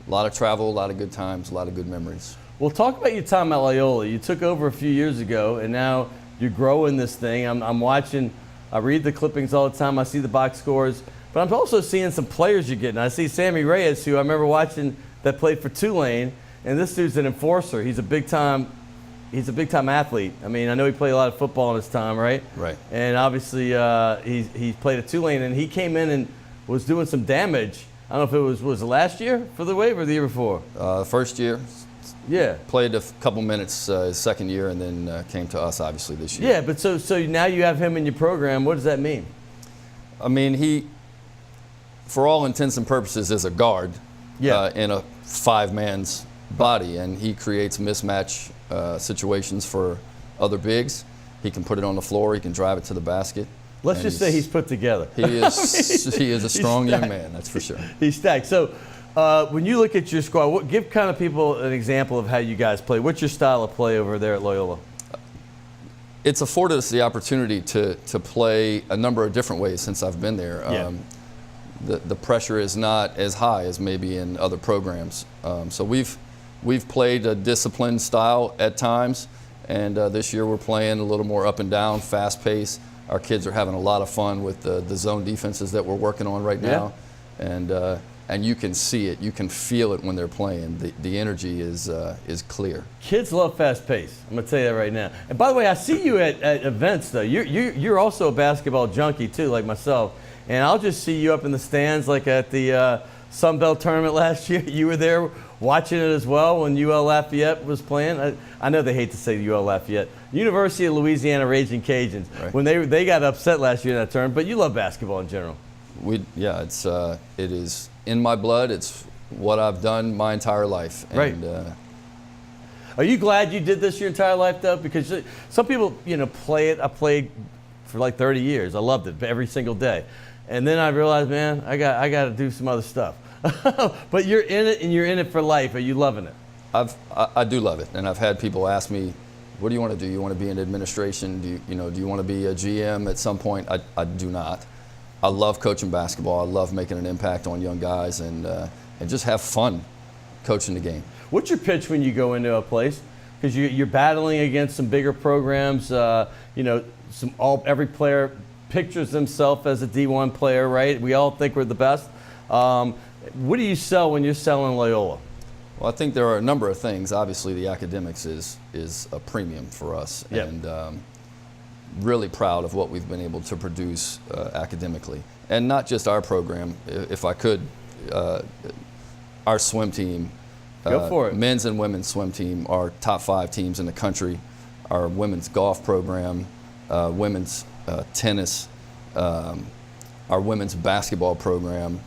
lot of travel, a lot of good times, a lot of good memories. Well, talk about your time at Loyola. You took over a few years ago, and now you're growing this thing. I'm watching, I read the clippings all the time, I see the box scores, but I'm also seeing some players you're getting. I see Sammy Reyes, who I remember watching that played for Tulane, and this dude's an enforcer. He's a big-time athlete. I mean, I know he played a lot of football in his time, right? Right. And obviously he played at Tulane, and he came in and was doing some damage. I don't know if it was last year for the wave or the year before? First year. Yeah. Played a couple minutes his second year, and then came to us obviously this year. Yeah, but so now you have him in your program. What does that mean? I mean, he, for all intents and purposes, is a guard in a five-man's body, and he creates mismatch situations for other bigs. He can put it on the floor. He can drive it to the basket. Let's just say he's put together. He is. He is a strong young man. That's for sure. He's stacked. So, when you look at your squad, give kind of people an example of how you guys play. What's your style of play over there at Loyola? It's afforded us the opportunity to play a number of different ways since I've been there. The pressure is not as high as maybe in other programs. So we've played a disciplined style at times, and this year we're playing a little more up and down, fast pace. Our kids are having a lot of fun with the zone defenses that we're working on right now, and you can see it, you can feel it when they're playing. The energy is clear. Kids love fast pace. I'm gonna tell you that right now. And by the way, I see you at events though. You're also a basketball junkie too, like myself. And I'll just see you up in the stands, like at the Sun Belt tournament last year. You were there watching it as well when UL Lafayette was playing. I know they hate to say UL Lafayette. University of Louisiana Raging Cajuns. Right. When they got upset last year in that tournament. But you love basketball in general. It is in my blood. It's what I've done my entire life. Right. Are you glad you did this your entire life though? Because some people, play it. I played for like 30 years. I loved it every single day. And then I realized, man, I got to do some other stuff. But you're in it, and you're in it for life. Are you loving it? I do love it, and I've had people ask me, "What do you want to do? You want to be in administration? Do you want to be a GM at some point?" I do not. I love coaching basketball. I love making an impact on young guys, and just have fun coaching the game. What's your pitch when you go into a place? Because you're battling against some bigger programs. Every player pictures themselves as a D1 player, right? We all think we're the best. What do you sell when you're selling Loyola? Well, I think there are a number of things. Obviously, the academics is a premium for us, yep. and really proud of what we've been able to produce academically. And not just our program. If I could, our swim team, go for it. Men's and women's swim team are top 5 teams in the country. Our women's golf program, women's tennis, our women's basketball program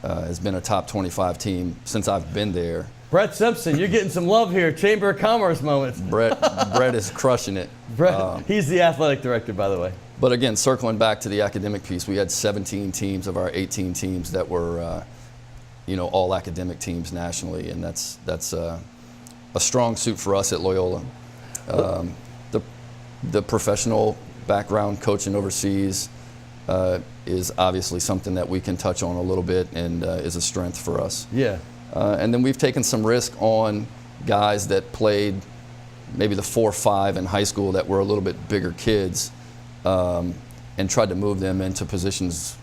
has been a top 25 team since I've been there. Brett Simpson, you're getting some love here. Chamber of Commerce moments. Brett is crushing it. Brett, he's the athletic director, by the way. But again, circling back to the academic piece, we had 17 teams of our 18 teams that were, all academic teams nationally, and that's a strong suit for us at Loyola. The professional background, coaching overseas, is obviously something that we can touch on a little bit, and is a strength for us. Yeah. And then we've taken some risk on guys that played maybe the 4-5 in high school that were a little bit bigger kids, and tried to move them into positions,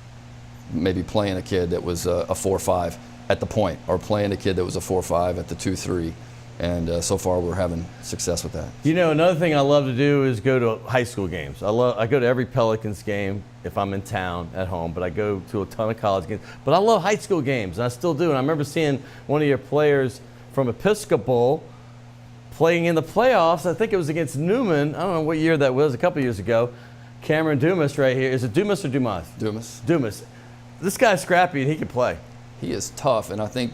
maybe playing a kid that was a 4-5 at the point, or playing a kid that was a 4-5 at the 2-3. And so far we're having success with that. Another thing I love to do is go to high school games. I go to every Pelicans game if I'm in town at home, but I go to a ton of college games. But I love high school games, and I still do. And I remember seeing one of your players from Episcopal playing in the playoffs. I think it was against Newman. I don't know what year that was, a couple years ago. Cameron Dumas right here. Is it Dumas or Dumas? Dumas. Dumas. This guy's scrappy, and he can play. He is tough, and I think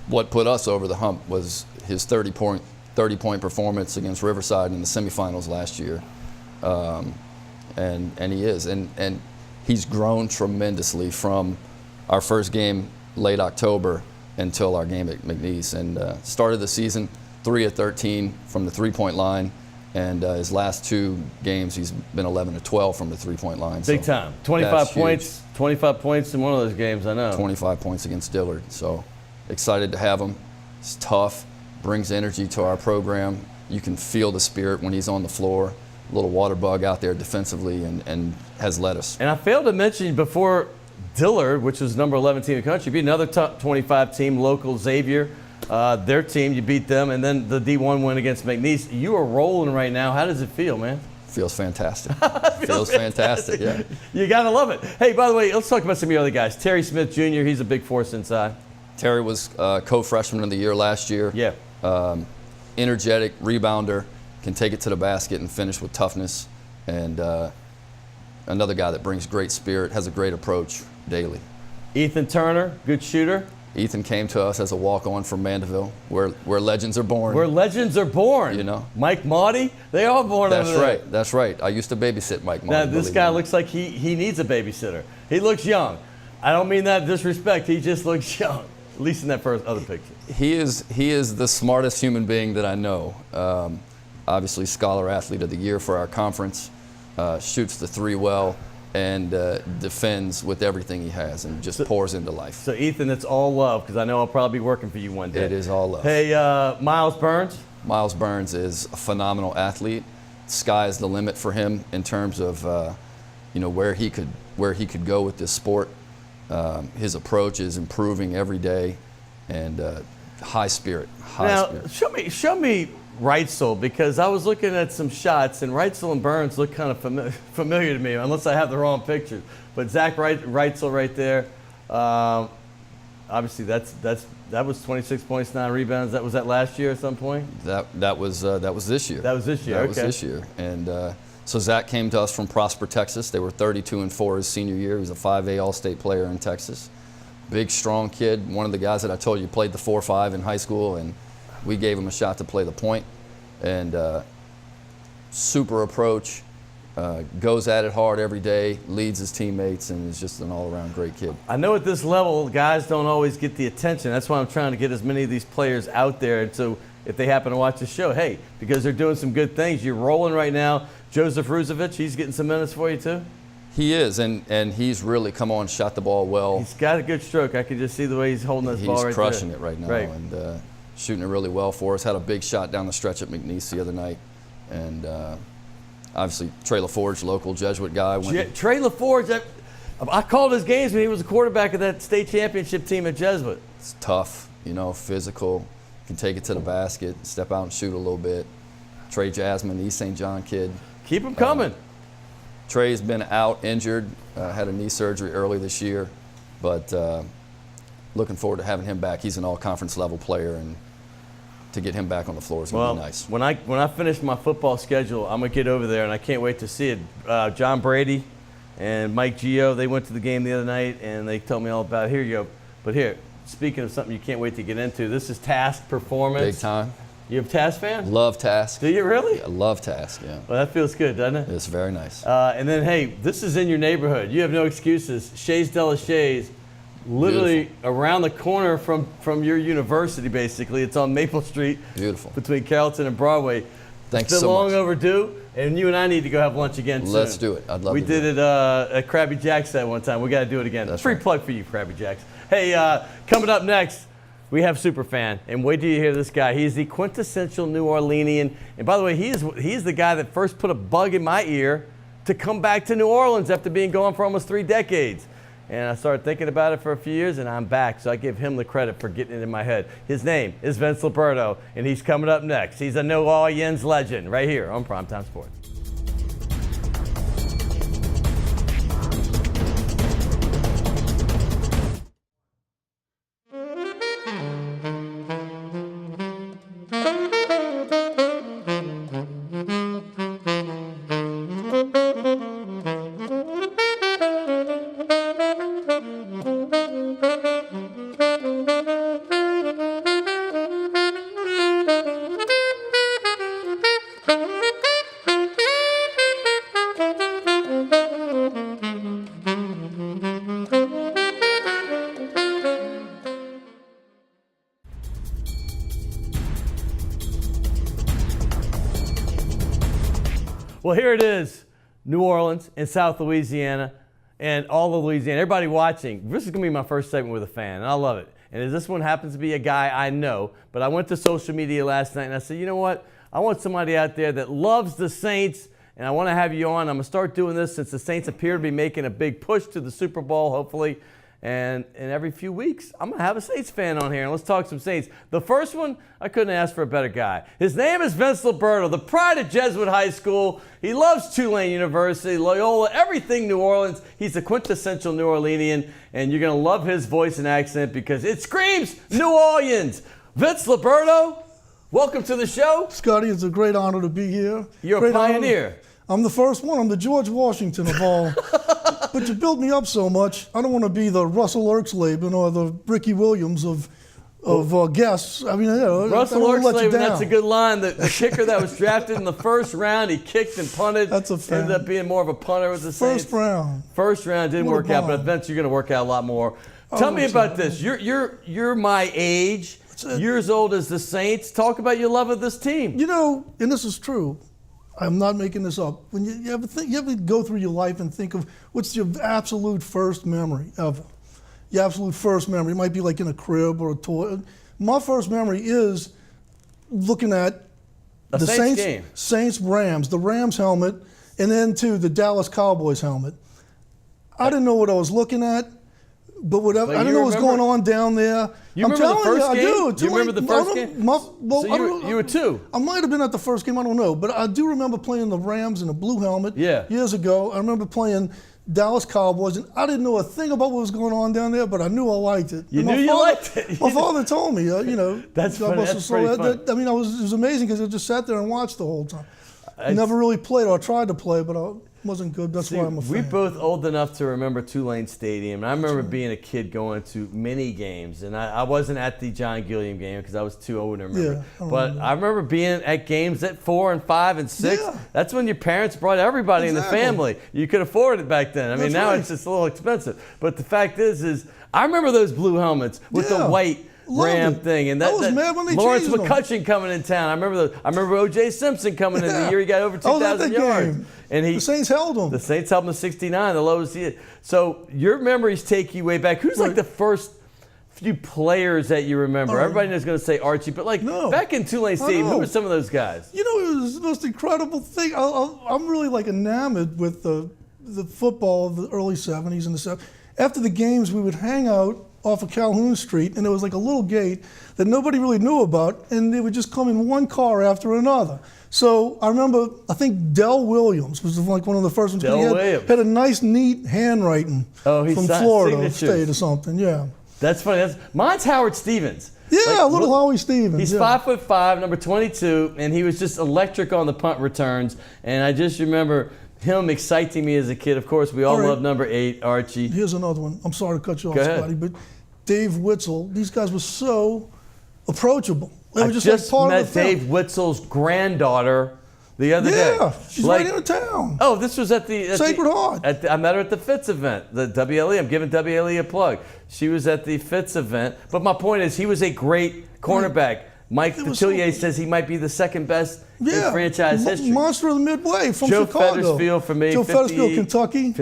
what put us over the hump was his 30-point performance against Riverside in the semifinals last year. And he is. And he's grown tremendously from our first game late October until our game at McNeese. And started the season 3 of 13 from the three-point line. And his last 2 games, he's been 11 of 12 from the three-point line. Big time. 25 points. 25 points in one of those games, I know. 25 points against Dillard. So excited to have him. He's tough, brings energy to our program. You can feel the spirit when he's on the floor. A little water bug out there defensively, and has led us. And I failed to mention before, Dillard, which was number 11 team in the country, beat another top 25 team, local Xavier. Their team, you beat them, and then the D1 win against McNeese. You are rolling right now. How does it feel, man? Feels fantastic. Feels fantastic, yeah. You got to love it. Hey, by the way, let's talk about some of your other guys. Terry Smith Jr., he's a big force inside. Terry was co-freshman of the year last year. Yeah. Energetic, rebounder, can take it to the basket and finish with toughness. And another guy that brings great spirit, has a great approach daily. Ethan Turner, good shooter. Ethan came to us as a walk-on from Mandeville, where legends are born. Where legends are born. Mike Maudie, they all born over there. That's right. That's right. I used to babysit Mike Maudie. Now, this guy looks like he needs a babysitter. He looks young. I don't mean that disrespect. He just looks young, at least in that first other picture. He is the smartest human being that I know. Obviously, Scholar Athlete of the Year for our conference. Shoots the 3 well. And defends with everything he has, and just pours into life. So, Ethan, it's all love, because I know I'll probably be working for you one day. It is all love. Hey, Miles Burns? Miles Burns is a phenomenal athlete. Sky is the limit for him in terms of where he could go with this sport. His approach is improving every day, and high spirit. Now, show me Reitzel, because I was looking at some shots, and Reitzel and Burns look kind of familiar to me, unless I have the wrong pictures. But Zach Reitzel right there, obviously that was 26 points, 9 rebounds. Was that last year at some point? That was this year. That was this year. That was this year, and so Zach came to us from Prosper, Texas. They were 32-4 his senior year. He's a 5A All-State player in Texas. Big, strong kid. One of the guys that I told you played the 4-5 in high school, and we gave him a shot to play the point, and super approach, goes at it hard every day, leads his teammates, and is just an all-around great kid. I know at this level, guys don't always get the attention. That's why I'm trying to get as many of these players out there. And so if they happen to watch the show, hey, because they're doing some good things. You're rolling right now. Joseph Ruzovich, he's getting some minutes for you too? He is, and he's really come on, shot the ball well. He's got a good stroke. I can just see the way he's holding this ball right there. He's crushing it right now, and shooting it really well for us. Had a big shot down the stretch at McNeese the other night, and obviously Trey LaForge, local Jesuit guy. Trey LaForge, I called his games when he was a quarterback of that state championship team at Jesuit. It's tough, physical. Can take it to the basket, step out and shoot a little bit. Trey Jasmine, East St. John kid. Keep him coming. Trey's been out injured, had a knee surgery early this year, but looking forward to having him back. He's an all-conference level player, and to get him back on the floor is going to be nice. When I finish my football schedule, I'm going to get over there, and I can't wait to see it. John Brady and Mike Gio, they went to the game the other night, and they told me all about it. Here you go. But here, speaking of something you can't wait to get into, this is Task Performance. Big time. You a Task fan? Love Task. Do you really? I love Task, yeah. Well, that feels good, doesn't it? It's very nice. And then, hey, this is in your neighborhood. You have no excuses. Shays de la Shays, literally Beautiful. Around the corner from your university, basically. It's on Maple Street. Beautiful. Between Carrollton and Broadway. Thanks it's been so long much. overdue, and you and I need to go have lunch again soon. Let's do it. I'd love to. We did it at Krabby Jack's that one time. We got to do it again. That's Free right. plug for you, Krabby Jack's. Hey, coming up next, we have Superfan, and wait till you hear this guy. He's the quintessential New Orleanian, and by the way, he's the guy that first put a bug in my ear to come back to New Orleans after being gone for almost 3 decades. And I started thinking about it for a few years, and I'm back, so I give him the credit for getting it in my head. His name is Vince Liberto, and he's coming up next. He's a New Orleans legend right here on Primetime Sports. Well, here it is, New Orleans and South Louisiana and all of Louisiana. Everybody watching, this is going to be my first segment with a fan, and I love it. And this one happens to be a guy I know, but I went to social media last night and I said, you know what? I want somebody out there that loves the Saints, and I want to have you on. I'm going to start doing this since the Saints appear to be making a big push to the Super Bowl, hopefully. And every few weeks, I'm going to have a Saints fan on here, and let's talk some Saints. The first one, I couldn't ask for a better guy. His name is Vince Liberto, the pride of Jesuit High School. He loves Tulane University, Loyola, everything New Orleans. He's a quintessential New Orleanian, and you're going to love his voice and accent because it screams New Orleans. Vince Liberto, welcome to the show. Scotty, it's a great honor to be here. You're great a pioneer. Honor. I'm the first one. I'm the George Washington of all. But you built me up so much. I don't want to be the Russell Erxleben or the Ricky Williams of guests. I mean, Russell Erxleben, that's a good line. The kicker that was drafted in the first round, he kicked and punted. That's a fact. Ended up being more of a punter with the Saints. First round didn't work out, but Vince, you're going to work out a lot more. Tell me about this. You're my age, you're as old as the Saints. Talk about your love of this team. You know, and this is true. I'm not making this up. When you ever go through your life and think of what's your absolute first memory ever? Your absolute first memory. It might be like in a crib or a toy. My first memory is looking at the Saints-Rams, the Rams helmet, and then to the Dallas Cowboys helmet. I didn't know what I was looking at, but whatever. I didn't know what was going on down there. You remember the first game? I do. You remember the first game? You were 2. I might have been at the first game. I don't know. But I do remember playing the Rams in a blue helmet years ago. I remember playing Dallas Cowboys, and I didn't know a thing about what was going on down there, but I knew I liked it. You liked it. My father told me, That's funny. That's pretty fun. I mean, it was amazing because I just sat there and watched the whole time. I never really played, or I tried to play, but I wasn't good. That's why I'm a fan. We're both old enough to remember Tulane Stadium. And I remember being a kid going to many games. And I wasn't at the John Gilliam game because I was too old to remember. But I remember being at games at 4 and 5 and 6. Yeah. That's when your parents brought everybody in the family. You could afford it back then. I mean, now right. it's just a little expensive. But the fact is I remember those blue helmets with the white Ram thing, and I was mad when they Lawrence changed them. McCutcheon coming in town. I remember O.J. Simpson coming in the year he got over I was at 2,000 that yards, game. and The Saints held him. The Saints held him to 69, the lowest he had. So your memories take you way back. Who's like the first few players that you remember? Everybody knows going to say Archie, but back in Tulane Stadium, who were some of those guys? You know, it was the most incredible thing. I'm really like enamored with the football of the early 70s and the 70s. After the games, we would hang out off of Calhoun Street, and there was like a little gate that nobody really knew about, and they would just come in one car after another. So I remember, I think Del Williams was like one of the first ones. Del Williams. Had a nice, neat handwriting from Florida State or something, yeah. That's funny. Mine's Howard Stevens. Yeah, little Howie Stevens. He's 5'5", number 22, and he was just electric on the punt returns. And I just remember him exciting me as a kid. Of course, we all love number 8, Archie. Here's another one. I'm sorry to cut you off, Go ahead. Scotty, but Dave Witzel, these guys were so approachable. They I were just just like part met of the family. Dave Witzel's granddaughter the other day. Yeah, she's right in town. Oh, this was at the Sacred Heart. I met her at the Fitz event, the WLE. I'm giving WLE a plug. She was at the Fitz event. But my point is, he was a great cornerback. Mike Detillier says he might be the second best in franchise history. Monster of the Midway from Joe Chicago. Fettersfield from Joe Fettersfield, Kentucky.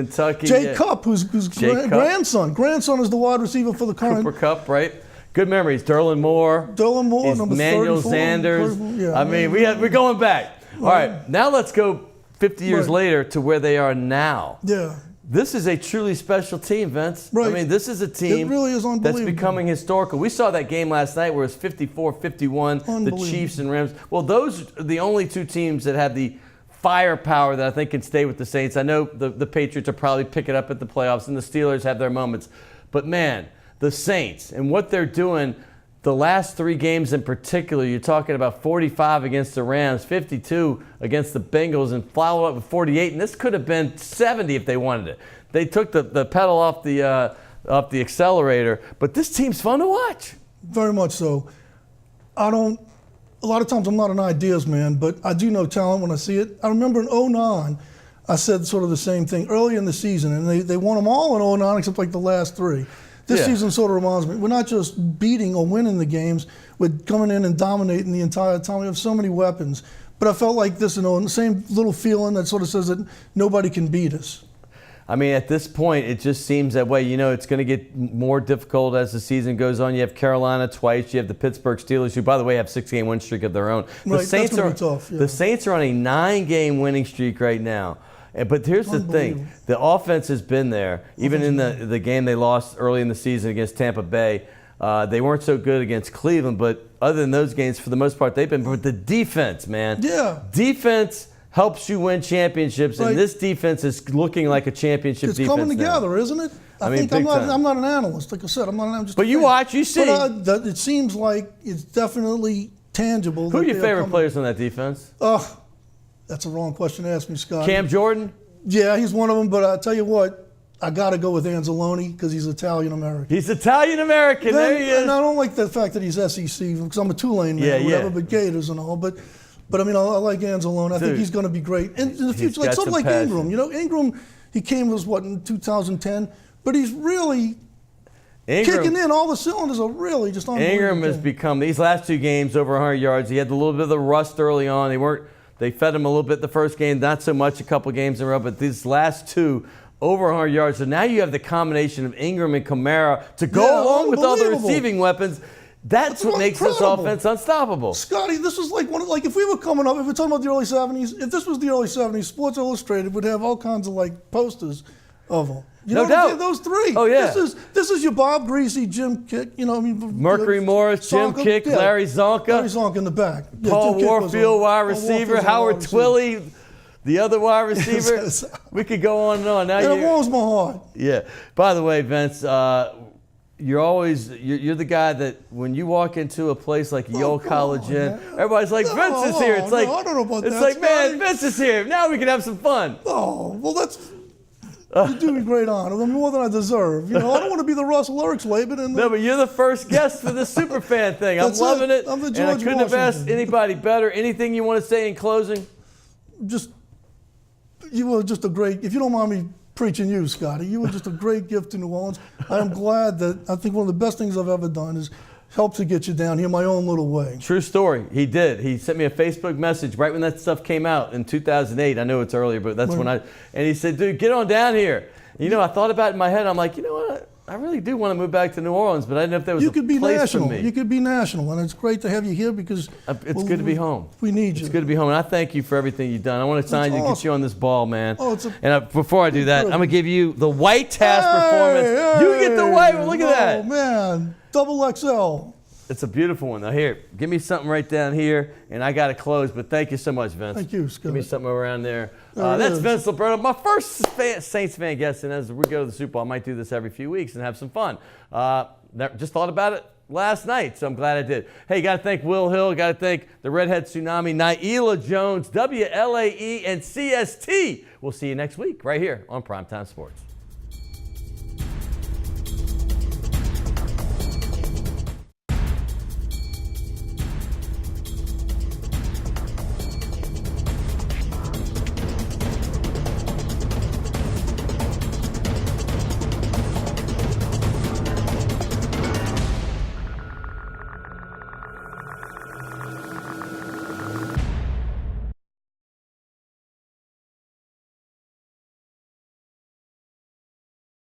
Jay Cupp, whose grandson. Grandson is the wide receiver for the current. Cooper Kupp, right? Good memories. Derlin Moore. Number Manuel 34, Sanders. 34, yeah. I mean, we're going back. All right, now let's go 50 years later to where they are now. Yeah. This is a truly special team, Vince. Right. I mean, this is a team really is that's becoming historical. We saw that game last night where it was 54-51, the Chiefs and Rams. Well, those are the only two teams that have the firepower that I think can stay with the Saints. I know the Patriots will probably pick it up at the playoffs, and the Steelers have their moments. But, man, the Saints and what they're doing, the last 3 games in particular, you're talking about 45 against the Rams, 52 against the Bengals, and followed up with 48. And this could have been 70 if they wanted it. They took the pedal off the accelerator. But this team's fun to watch. Very much so. A lot of times I'm not an ideas man, but I do know talent when I see it. I remember in 2009, I said sort of the same thing early in the season, and they won them all in 2009 except like the last 3. This season sort of reminds me, we're not just beating or winning the games, we're coming in and dominating the entire time. We have so many weapons. But I felt like this, the same little feeling that sort of says that nobody can beat us. I mean, at this point, it just seems that way. It's going to get more difficult as the season goes on. You have Carolina twice. You have the Pittsburgh Steelers, who, by the way, have 6-game win streak of their own. Right, that's gonna be tough, yeah. The Saints are on a 9-game winning streak right now. But here's the thing. The offense has been there. Even in the game they lost early in the season against Tampa Bay, they weren't so good against Cleveland. But other than those games, for the most part, they've been. But the defense, man. Yeah. Defense helps you win championships, and this defense is looking like a championship defense. It's coming together, now. isn't it? I mean, I'm not an analyst, like I said. I'm just. But you watch, you see. But it seems like it's definitely tangible. Who are your favorite players on that defense? That's a wrong question to ask me, Scott. Cam Jordan? Yeah, he's one of them. But I tell you what, I got to go with Anzalone because he's Italian-American. He's Italian-American. There he is. And I don't like the fact that he's SEC because I'm a Tulane man, or whatever, but Gators and all. But I mean, I like Anzalone. I think he's going to be great in the future. Like sort of like Ingram. Ingram, he came in 2010, but he's really kicking in. All the cylinders are really just on. Ingram has become these last 2 games over 100 yards. He had a little bit of the rust early on. They fed him a little bit the first game, not so much a couple games in a row, but these last 2 over 100 yards. So now you have the combination of Ingram and Kamara to go along with all the receiving weapons. That's what makes this offense unstoppable. Scotty, this was like if we were coming up, if we're talking about the early 70s, if this was the early 70s, Sports Illustrated would have all kinds of posters of them. No doubt. Those 3. Oh, yeah. This is your Bob Greasy, Jim Kick, Mercury Morris, Jim Kick, Larry Zonka. Larry Zonka in the back. Paul Warfield, wide receiver. Howard Twilley, the other wide receiver. We could go on and on. Now it warms my heart. Yeah. By the way, Vince, you're the guy that when you walk into a place like Yale College Inn, everybody's like, Vince is here. It's like, I don't know about it's that, like, Scotty. man, Vince is here. Now we can have some fun. Oh, well, you do me great honor, more than I deserve. I don't want to be the Russell Erxleben. No, but you're the first guest for the Superfan thing. I'm loving it. I'm the George and I couldn't have asked Washington. anybody better. Anything you want to say in closing? You were just a great, if you don't mind me preaching you, Scotty, you were just a great gift to New Orleans. I am glad that, I think one of the best things I've ever done is helped to get you down here my own little way. True story. He did. He sent me a Facebook message right when that stuff came out in 2008. I know it's earlier, but that's when and he said, dude, get on down here. You know, I thought about it in my head. I'm like, you know what? I really do want to move back to New Orleans, but I didn't know if there was a place for me. You could be national, and it's great to have you here because it's good to be home. We need you. It's good to be home, and I thank you for everything you've done. I want to sign you, awesome. get you on this ball, man. Oh, before I do that, I'm going to give you the white task performance. You get the white one. Look at that. Oh, man. Double XL. It's a beautiful one. Now, here, give me something right down here, and I got to close, but thank you so much, Vince. Thank you, Scott. Give me something around there. That's Vince Liberto, my first Saints fan guest, and as we go to the Super Bowl, I might do this every few weeks and have some fun. Just thought about it last night, so I'm glad I did. Hey, got to thank Will Hill, got to thank the Redhead Tsunami, Naila Jones, WLAE, and CST. We'll see you next week right here on Primetime Sports.